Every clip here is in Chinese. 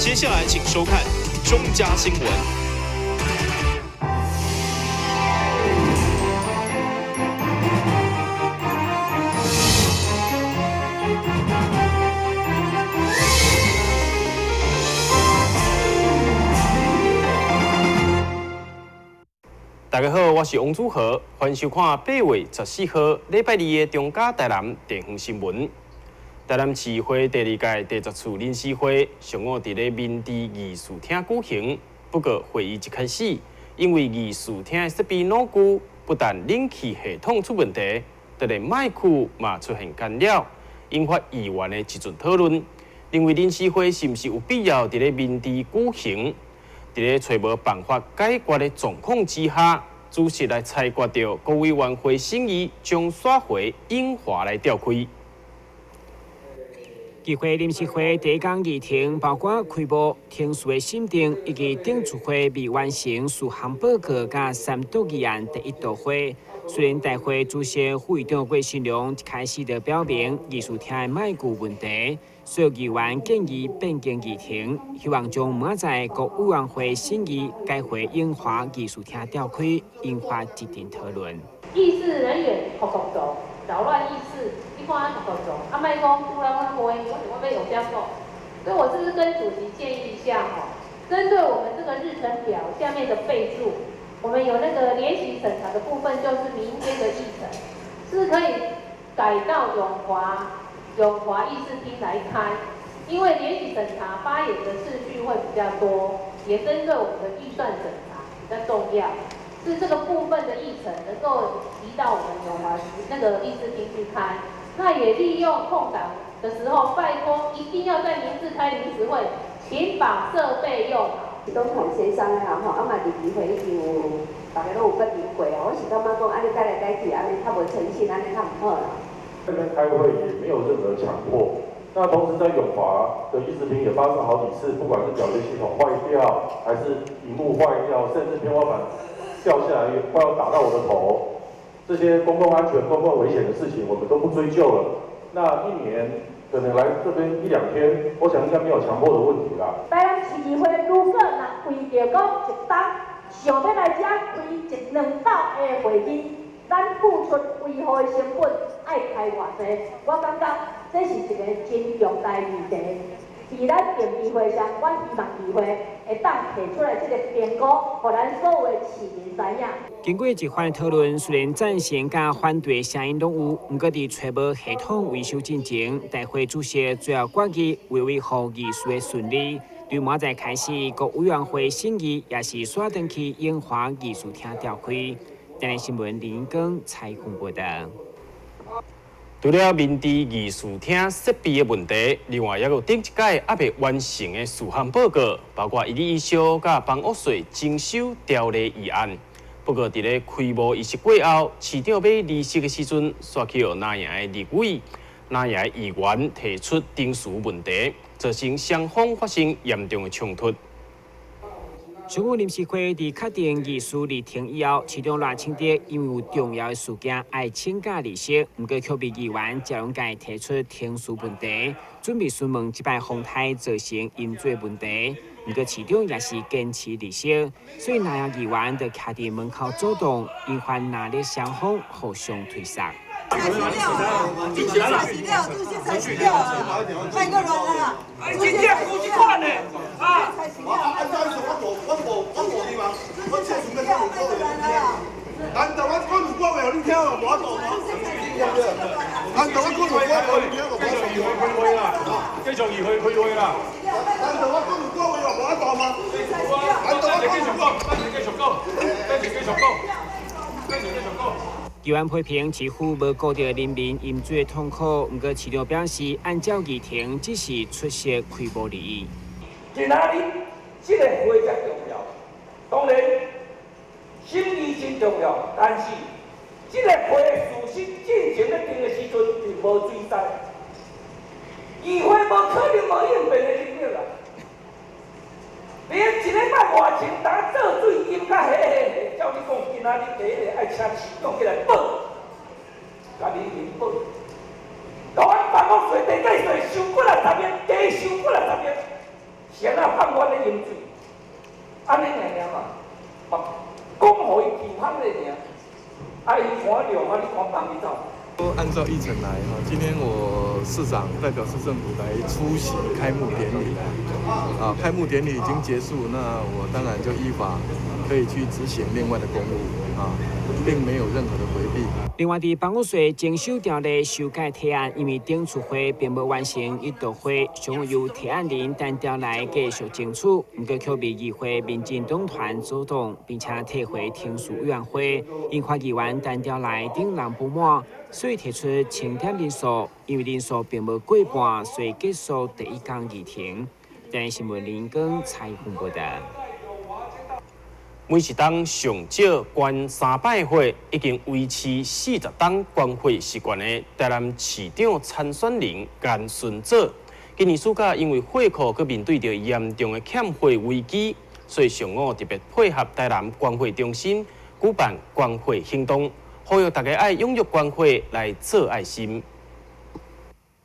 接下来请收看中嘉新闻。大家好，我是王祖和，欢迎收看8月14号礼拜二的中嘉台南地方新闻。台南市会第2届第10次临时会上午伫咧民治艺术厅举行。不过会议一开始，因为艺术厅的设备老旧，不但冷气系统出问题，就连麦克嘛出现干扰，引发议员的一阵讨论。认为临时会是毋是有必要伫咧民治举行？伫咧找无办法解决的状况之下，主席来裁决着各委员会审议将选回永华来召开。议会临时会第一天议程包括开幕、听书的审定以及顶次会未完成数项报告甲三读议案第一读会。虽然大会主席副议长郭新良一开始就表明艺术厅的麦克问题，所有议员建议变更议程，希望将明仔各委员会审议改回永华艺术厅召开，引发一阵讨论。议事人员互动做，扰乱议事，你看互动做，莫讲突然我会，我要有这样做，所以我是不是跟主席建议一下针对我们这个日程表下面的备注。我们有那个联席审查的部分，就是明天的议程，是可以改到永华议事厅来开，因为联席审查发言的次序会比较多，也针对我们的预算审查比较重要，是这个部分的议程能够移到我们永华那个议事厅去开。那也利用空档的时候，拜托一定要在明次开临时会，请把设备用好。拢同协商的啦吼，嘛临时会已经有大家都有决定过啊。我是感觉讲安尼改来改去，安尼较无诚信，安尼较唔好啦。这边开会也没有任何强迫。那同时在永华的议事厅也发生好几次，不管是缴接系统坏掉，还是荧幕坏掉，甚至天花板掉下来快要打到我的头，这些公共安全、公共危险的事情，我们都不追究了。那一年可能来这边1、2天，我想应该没有强迫的问题啦。台南市议会如果若规着讲一档，想要来遮开1、2道的会议，咱付出维护的成本爱开偌济，我感觉这是一个真重大议题。伫咱定议会上，我希望议会会当提出来这个评估，互咱所有的市民知影。经过一番讨论，虽然赞成甲反对声音拢有，不过伫找无系统维修进前，大会主席最后决议为维护艺术的顺利，对明仔开始各委员会审议也是刷登去永华艺术厅召开。台南新闻林光采访报道。除了民治艺术厅设备的问题，另外也有顶一届还未完成的事项报告，包括一里一修甲房屋税征收条例议案。不过，伫咧开幕仪式过后，市长要离席的时阵，煞去有哪样的立委、哪样的议员提出定序问题，造成双方发生严重的冲突。上午临时会伫确定议事日程以后，市长赖清德因为有重要的事件爱请假离席，不过却被议员赵永介提出停事问题，准备询问即摆风台造成饮水问题。不过市长也是坚持离席，所以那样议员就徛伫门口走动，引发哪里双方互相推搡。难道我讲如果话，你听无我讲吗？难道我讲如果话，你听无我讲吗？繼續議會開會啦！難道我講如果話我講嗎？難道我講如果？繼續講。议员批評似乎無顧到人民飲水的痛苦，不過市長表示，按照議程只是出席開幕禮儀。在哪裡？這個會才重要。當然，審議真重要，但是這個會的事實進行咧定的時陣，並無水塞。議會無可能無應變的能力啦。連一禮拜外前打做水淹甲黑，照你講，今仔日第一個愛請市長起來報，甲人民報。台灣辦公室地底稅收過了10億，加收過了10億，是安那放我咧饮水，安尼尔嘛，嘛讲互伊健康的尔，啊伊看量啊，你看放伊走。 都按照议程来哈，今天我市长代表市政府来出席开幕典礼，啊，开幕典礼已经结束，那我当然就依法可以去执行另外的公务啊，并没有任何的回避。另外，伫办公室征收条例修改提案，因为顶处会并无完成一读会，想由提案人单调来继续争取，不过却被议会民进党团阻挡，并且退回听诉委员会，引发议员单调来顶人不满。 所以提出清点人数，因为人数并无过半，所以结束第一天议程。台湾新闻林根采访报道。每一档上少关300会，已经维持40档关会习惯的台南市长参选人颜顺佐，今年暑假因为会库佮面对着严重的欠会危机，所以上午特别配合台南关会中心举办关会行动。 呼吁大家爱踊跃关会来做爱心。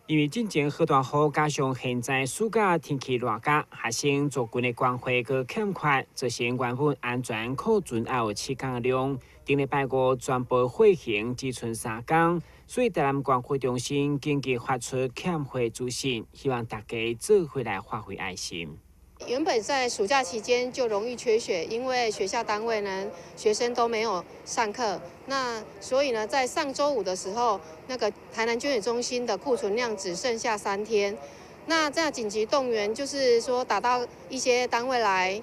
因为进前好大雨，加上现在暑假天气热加，学生做军的关会佮欠缺，造成原本安全库存还有7天的量。顶礼拜五全部会行只剩3天，所以台南关会中心紧急发出欠会指示，希望大家做回来发挥爱心。 原本在暑假期间就容易缺血，因为学校单位呢学生都没有上课，那所以呢在上周五的时候，那个台南捐血中心的库存量只剩下3天，那这样紧急动员就是说打到一些单位来，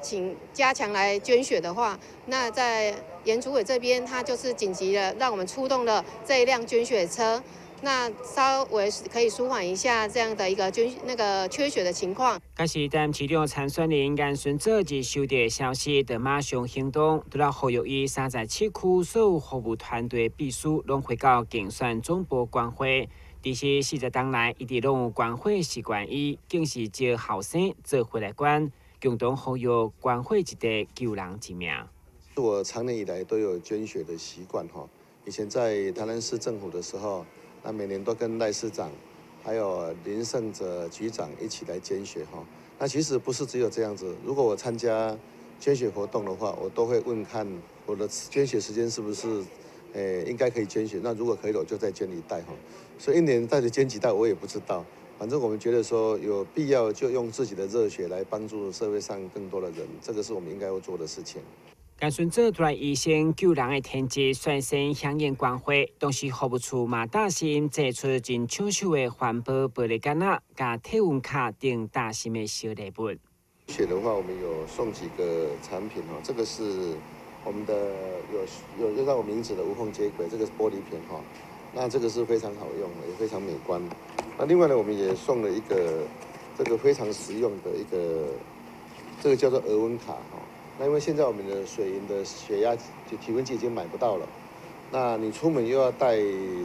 请加强来捐血的话，那在严主委这边他就是紧急的让我们出动了这一辆捐血车。 那稍微可以舒缓一下这样的一个缺血的情况。但是，但市长参选人颜顺佐一收到消息，就马上行动，除了呼吁伊37区所有服务团队必须拢回到竞选总部关会。其实40天来一直拢有关会习惯，伊竟是招后生做回来关，共同呼吁关会一地救人一命。我长年以来都有捐血的习惯哈，以前在台南市政府的时候。 那每年都跟赖市长，还有林胜哲局长一起来捐血哈。那其实不是只有这样子，如果我参加捐血活动的话，我都会问看我的捐血时间是不是，应该可以捐血。那如果可以了，我就再捐1袋哈。所以1年到底捐几袋我也不知道。反正我们觉得说有必要就用自己的热血来帮助社会上更多的人，这个是我们应该要做的事情。 颜顺佐带来医生救人的天职，率先响应关会，同时服务处马大心寄出真抢手的环保玻璃杆仔、加体温卡等大型的小礼物。血的话，我们有送几个产品哈，这个是我们的有用到我名字的无缝接轨，这个玻璃瓶哈，那这个是非常好用，也非常美观。那另外呢，我们也送了一个这个非常实用的一个，这个叫做额温卡哈。 那因为现在我们的水银的血压就体温计已经买不到了，那你出门又要带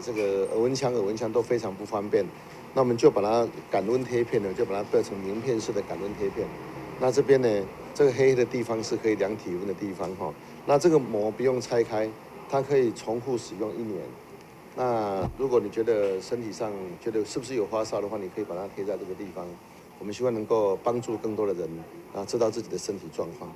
这个耳温枪都非常不方便，那我们就把它感温贴片呢，就把它变成名片式的感温贴片。那这边呢，这个黑黑的地方是可以量体温的地方哈。那这个膜不用拆开，它可以重复使用1年。那如果你觉得身体上觉得是不是有发烧的话，你可以把它贴在这个地方。我们希望能够帮助更多的人啊，知道自己的身体状况。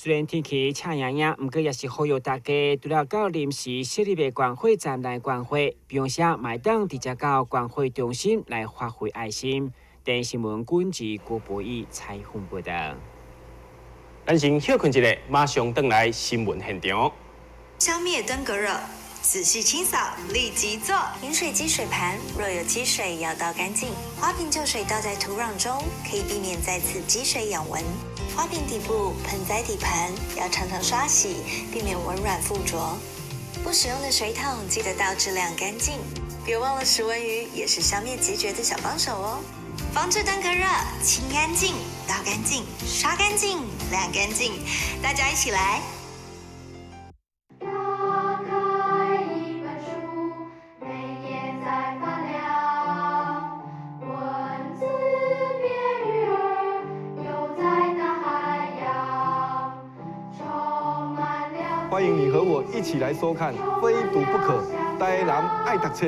虽然天气赤炎炎，不过也是呼吁大家除了到临时设立的关会站来关会，并且买当直接到关会中心来发挥爱心。台湾新闻军职郭博义采访报道。咱先休困一下，马上回来新闻现场。消灭登革热，仔细清扫，立即做。饮水机水盘若有积水，要倒干净。花瓶旧水倒在土壤中，可以避免再次积水养蚊。 花瓶底部、盆栽底盘要常常刷洗，避免蚊卵附着。不使用的水桶记得倒质量干净，别忘了食蚊鱼也是消灭孑孓的小帮手哦。防治登革热，清干净、倒干净、刷干净、晾干净，大家一起来。 欢迎你和我一起来收看《非读不可》，台南爱读册。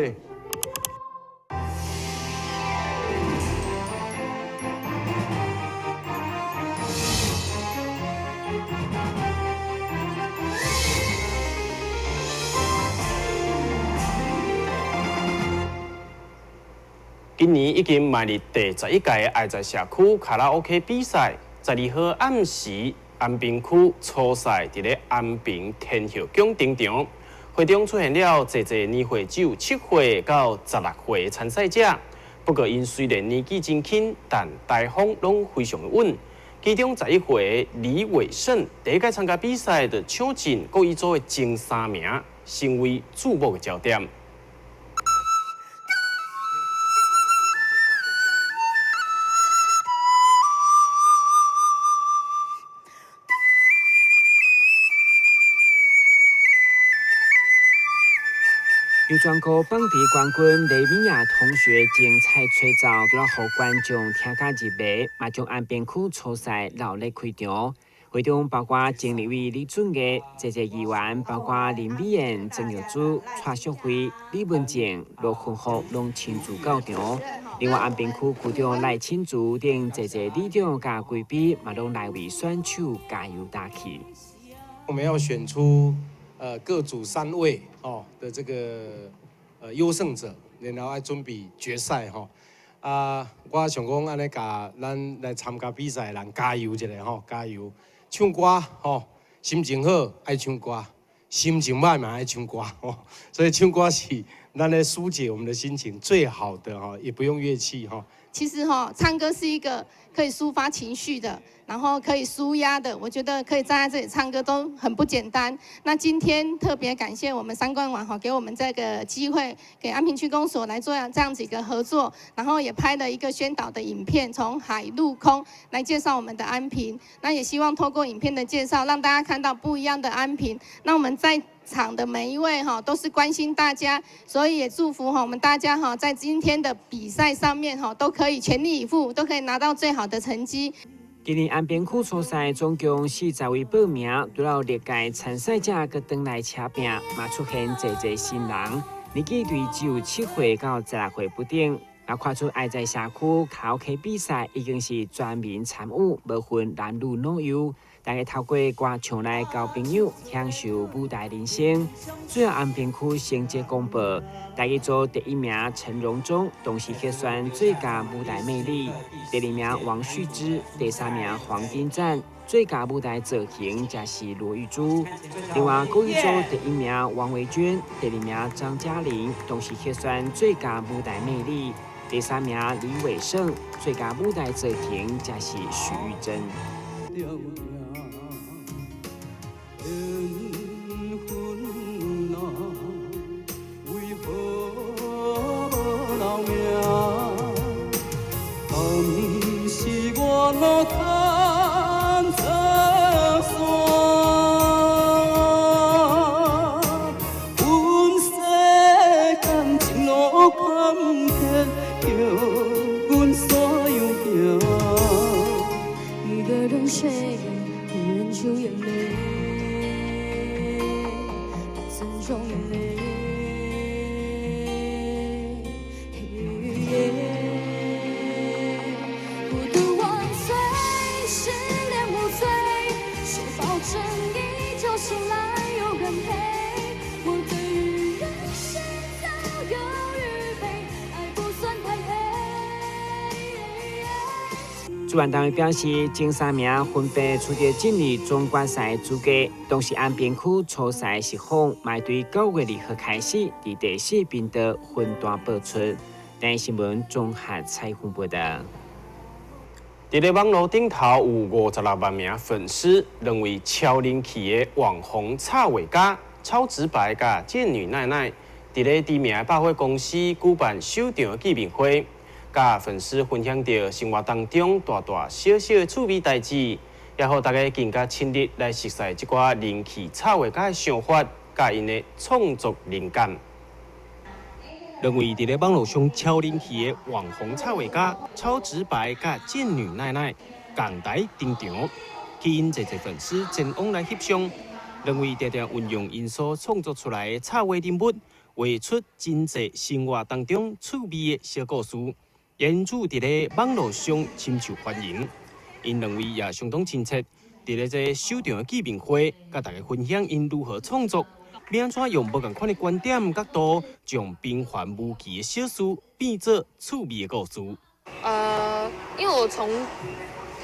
今年已经迈入第11届爱在社区卡拉 OK 比赛，12号暗时，安平区初赛伫咧安平天后宫登场，会中出现了侪年岁只有7岁到16岁的参赛者。不过因虽然年纪真轻，但台风拢非常的稳。其中11岁李伟胜第一届参加比赛就抢进国语组的前3名，成为注目的焦点。由全国本地冠军雷米亚同学精彩吹奏，除了互观众听甲入迷，嘛将安平区初赛热烈开场。会中包括前立委李俊毅、侪议员，包括林美燕、曾玉珠、蔡淑慧、李文静、罗坤福拢亲自到场。另外，安平区区长赖清竹等侪里长甲贵宾，嘛拢来为选手加油打气。我们要选出各组3位的这个优胜者，然后要准备决赛我想讲安尼甲咱来参加比赛的人加油一下加油！唱歌心情好爱唱歌，心情歹嘛爱唱歌所以唱歌是咱来疏解我们的心情最好的也不用乐器其实唱歌是一个可以抒发情绪的，然后可以抒压的。我觉得可以站在这里唱歌都很不简单。那今天特别感谢我们三冠网给我们这个机会，给安平区公所来做这样子一个合作，然后也拍了一个宣导的影片，从海陆空来介绍我们的安平。那也希望透过影片的介绍，让大家看到不一样的安平。那我们在场的每一位都是关心大家，所以也祝福我们大家在今天的比赛上面都可以全力以赴，都可以拿到最好的成绩。今年安平区初赛总共40位报名，除了历届参赛者佮登来车拼，嘛出现侪新人，年纪对只有7岁到16岁不等。那看出爱在社区卡拉 OK 比赛已经是全民参与，无分男女老幼。大家透过歌唱来交朋友，享受舞台人生。最后安平区成绩公布，第一组第1名陈荣忠，同时获选最佳舞台魅力；第2名王旭之，第3名黄丁赞，最佳舞台造型则是罗玉珠。另外，国语组第1名王维娟，第2名张嘉玲，同时获选最佳舞台魅力；第3名李伟胜，最佳舞台造型则是许玉珍。主办单位表示，前3名分别取得今年总决赛资格。同时，安平区初赛实况迈对9月2号开始，伫第4频道分段播出。台新闻综合采访报道。伫咧网络顶头有56万名粉丝，认为超人气的网红插画家、超直白甲贱女奶奶，伫咧知名百货公司举办首场见面会。甲粉丝分享着生活当中大大小小的趣味代志，也互大家更加亲热来熟悉即寡人气插画家的想法，甲因的创作灵感。认为伫咧网络上超人气的网红插画家、超直白甲贱女奶奶共台登场，吸引侪粉丝前往来翕相。认为常常运用因所创作出来的插画人物，画出真侪生活当中趣味的小故事。因此，伫咧网络上深受欢迎。因认为也相当亲切，伫咧这首场的见面会，甲大家分享因如何创作，要安怎用不同款的观点角度，将平凡无奇的小事变作趣味的故事。因为我从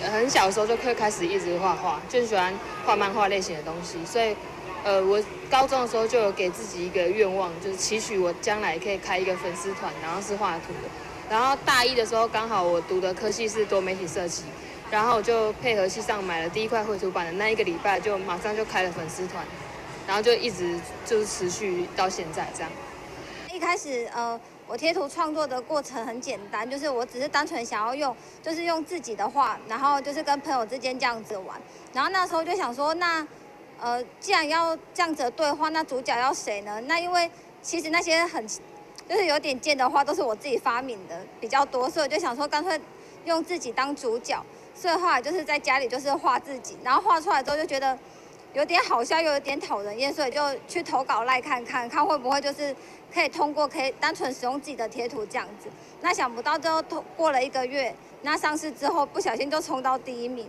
很小的时候就会开始一直画画，就是喜欢画漫画类型的东西，所以我高中的时候就有给自己一个愿望，就是期许我将来可以开一个粉丝团，然后是画图的。然后大一的时候刚好我读的科系是多媒体设计，然后我就配合系上买了第一块绘图板的那一个礼拜，就马上就开了粉丝团，然后就一直就是持续到现在这样。一开始我贴图创作的过程很简单，就是我只是单纯想要用自己的画，然后就是跟朋友之间这样子玩。然后那时候就想说，那既然要这样子的对话，那主角要谁呢？那因为其实那些就是有点贱的话，都是我自己发明的比较多，所以我就想说，干脆用自己当主角。所以后来就是在家里就是画自己，然后画出来之后就觉得有点好笑又有点讨人厌，所以就去投稿赖看会不会就是可以单纯使用自己的贴图这样子。那想不到之后过了1个月，那上市之后不小心就冲到第1名。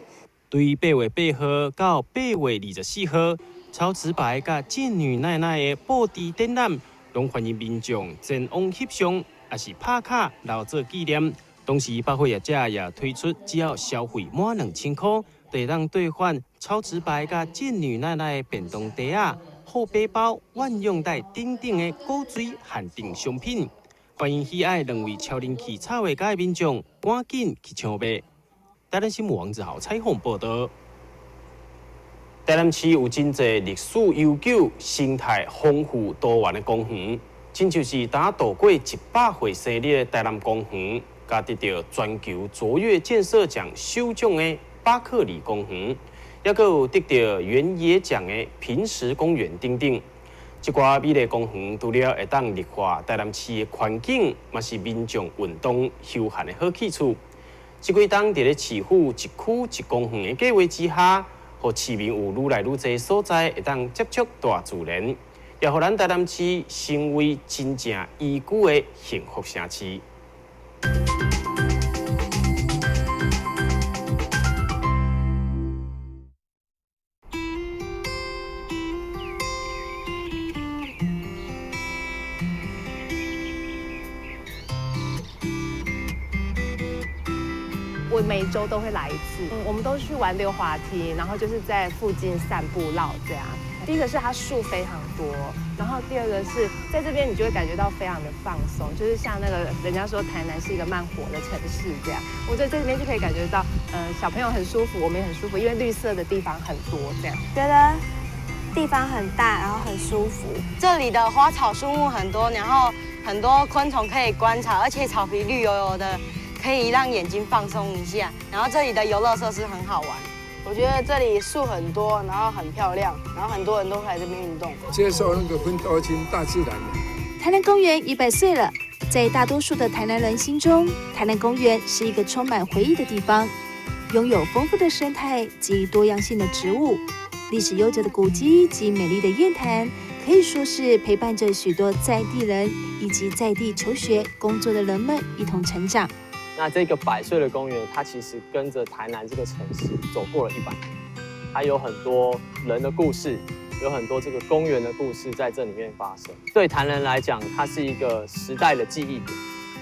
对于8月8号到8月24号，超直白甲贱女奶奶的布置展览，拢欢迎民众前往翕相，也是拍卡留作纪念。同时，百货业者也推出，只要消费满2000块，就会当兑换超直白甲贱女奶奶的便当袋啊、厚背包、万用袋等等的果水限定商品。欢迎喜爱两位超人气插画家的民众赶紧去抢买。台南新闻王志豪采访报道。台南市有真侪历史悠久、生态丰富多元的公园，真就是打度过100岁生日的台南公园，甲得到全球卓越建设奖首奖的巴克里公园，也阁有得到原野奖的平石公园等等。这寡美丽公园除了会当绿化台南市的环境，嘛是民众运动休闲的好去处。这几冬伫咧市府一区一公园的计划之下，互市民有愈来愈侪所在会当接触大自然，也互咱台南市成为真正宜居的幸福城市。我每周都会来1次，我们都去玩溜滑梯，然后就是在附近散步绕这样。第一个是它树非常多，然后第二个是在这边你就会感觉到非常的放松，就是像那个人家说台南是一个慢活的城市这样，我觉得在这边就可以感觉到，小朋友很舒服，我们也很舒服，因为绿色的地方很多这样。觉得地方很大，然后很舒服。这里的花草树木很多，然后很多昆虫可以观察，而且草皮绿油油的。可以让眼睛放松一下，然后这里的游乐设施很好玩。我觉得这里树很多，然后很漂亮，然后很多人都会来这边运动，接受那个很多亲大自然的。台南公园100岁了，在大多数的台南人心中，台南公园是一个充满回忆的地方，拥有丰富的生态及多样性的植物，历史悠久的古迹及美丽的雁潭，可以说是陪伴着许多在地人以及在地求学、工作的人们一同成长。那这个100岁的公园，它其实跟着台南这个城市走过了100年，它有很多人的故事，有很多这个公园的故事在这里面发生。对台南人来讲，它是一个时代的记忆点。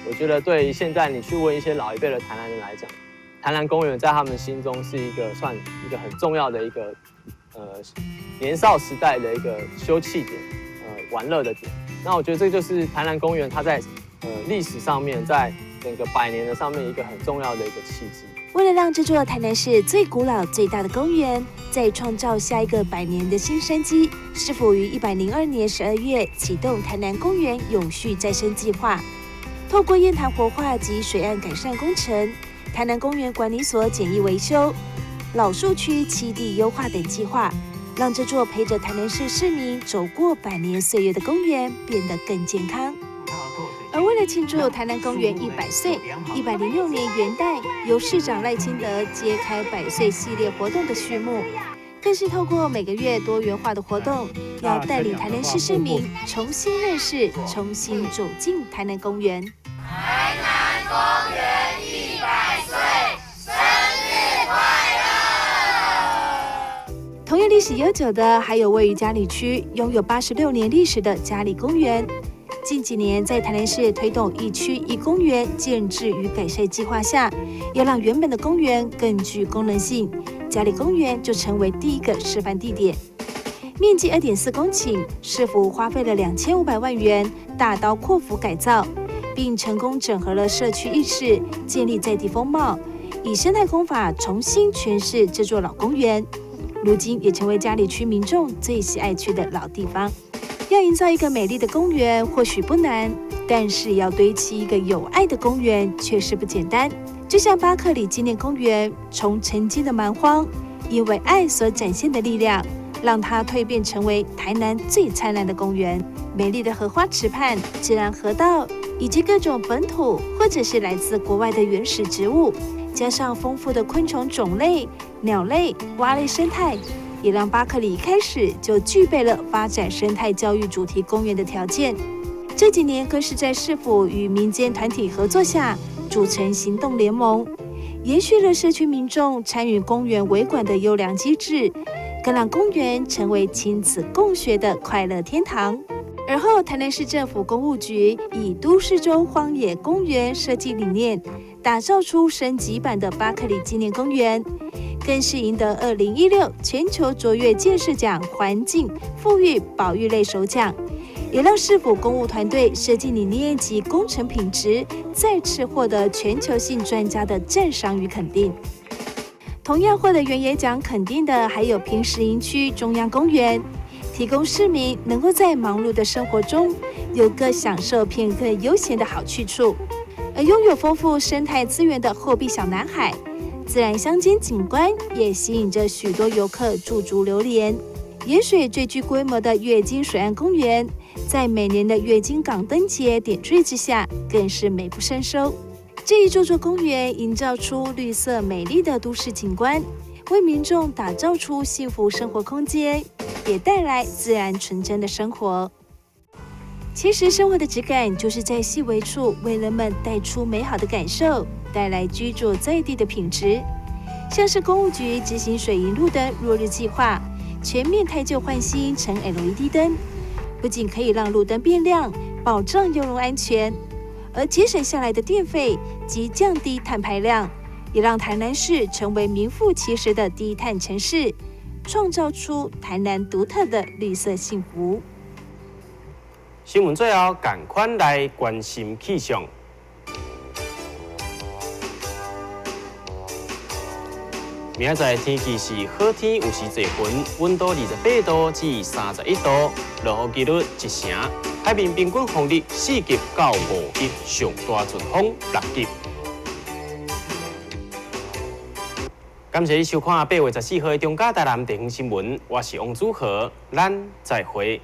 我觉得对现在你去问一些老一辈的台南人来讲，台南公园在他们心中是算一个很重要的一个年少时代的一个休憩点，玩乐的点。那我觉得这就是台南公园它在历史上面在整个100年的上面一个很重要的一个契机。为了让这座台南市最古老、最大的公园再创造下一个100年的新生机，市府于102年12月启动台南公园永续再生计划，透过雁潭活化及水岸改善工程、台南公园管理所简易维修、老树区栖地优化等计划，让这座陪着台南市市民走过100年岁月的公园变得更健康。而为了庆祝台南公园100岁，106年元旦由市长赖清德揭开100岁系列活动的序幕，更是透过每个月多元化的活动，要带领台南市市民重新认识、重新走进台南公园。台南公园100岁，生日快乐！同样历史悠久的，还有位于佳里区、拥有86年历史的佳里公园。近几年，在台南市推动一区一公园建制与改善计划下，要让原本的公园更具功能性，佳里公园就成为第一个示范地点。面积2.4公顷，市府花费了2500万元，大刀阔斧改造，并成功整合了社区意识，建立在地风貌，以生态工法重新诠释这座老公园。如今也成为佳里区民众最喜爱去的老地方。要营造一个美丽的公园或许不难，但是要堆砌一个有爱的公园确实不简单。就像巴克里纪念公园，从曾经的蛮荒，因为爱所展现的力量，让它蜕变成为台南最灿烂的公园。美丽的荷花池畔、自然河道，以及各种本土或者是来自国外的原始植物，加上丰富的昆虫种类、鸟类、蛙类生态，也让巴克里一开始就具备了发展生态教育主题公园的条件。这几年更是在市府与民间团体合作下，组成行动联盟，延续了社区民众参与公园维管的优良机制，更让公园成为亲子共学的快乐天堂。而后，台南市政府公务局以都市中荒野公园设计理念，打造出升级版的巴克里纪念公园，更是赢得2016全球卓越建设奖环境富裕保育类首奖，也让市府公务团队设计理念及工程品质再次获得全球性专家的赞赏与肯定。同样获得原野奖肯定的还有平石营区中央公园，提供市民能够在忙碌的生活中有个享受片刻悠闲的好去处。而拥有丰富生态资源的后壁小南海，自然乡间景观也吸引着许多游客驻足流连。盐水最具规模的月经水岸公园，在每年的月经港灯节点缀之下，更是美不胜收。这一座公园营造出绿色美丽的都市景观，为民众打造出幸福生活空间，也带来自然纯真的生活。其实生活的质感就是在细微处为人们带出美好的感受，带来居住在地的品质。像是公务局执行水银路灯落日计划，全面汰旧换新成 LED 灯，不仅可以让路灯变亮，保障用路安全，而节省下来的电费及降低碳排量，也让台南市成为名副其实的低碳城市，创造出台南独特的绿色幸福。新闻最后，赶快来关心气象。明仔载天气是好天，有时侪云，温度28度至31度，落雨几率1成，海面平均风力4级到5级，上大阵风6级。感谢你收看8月14号的中嘉台南地方新闻，我是王祖和，咱再会。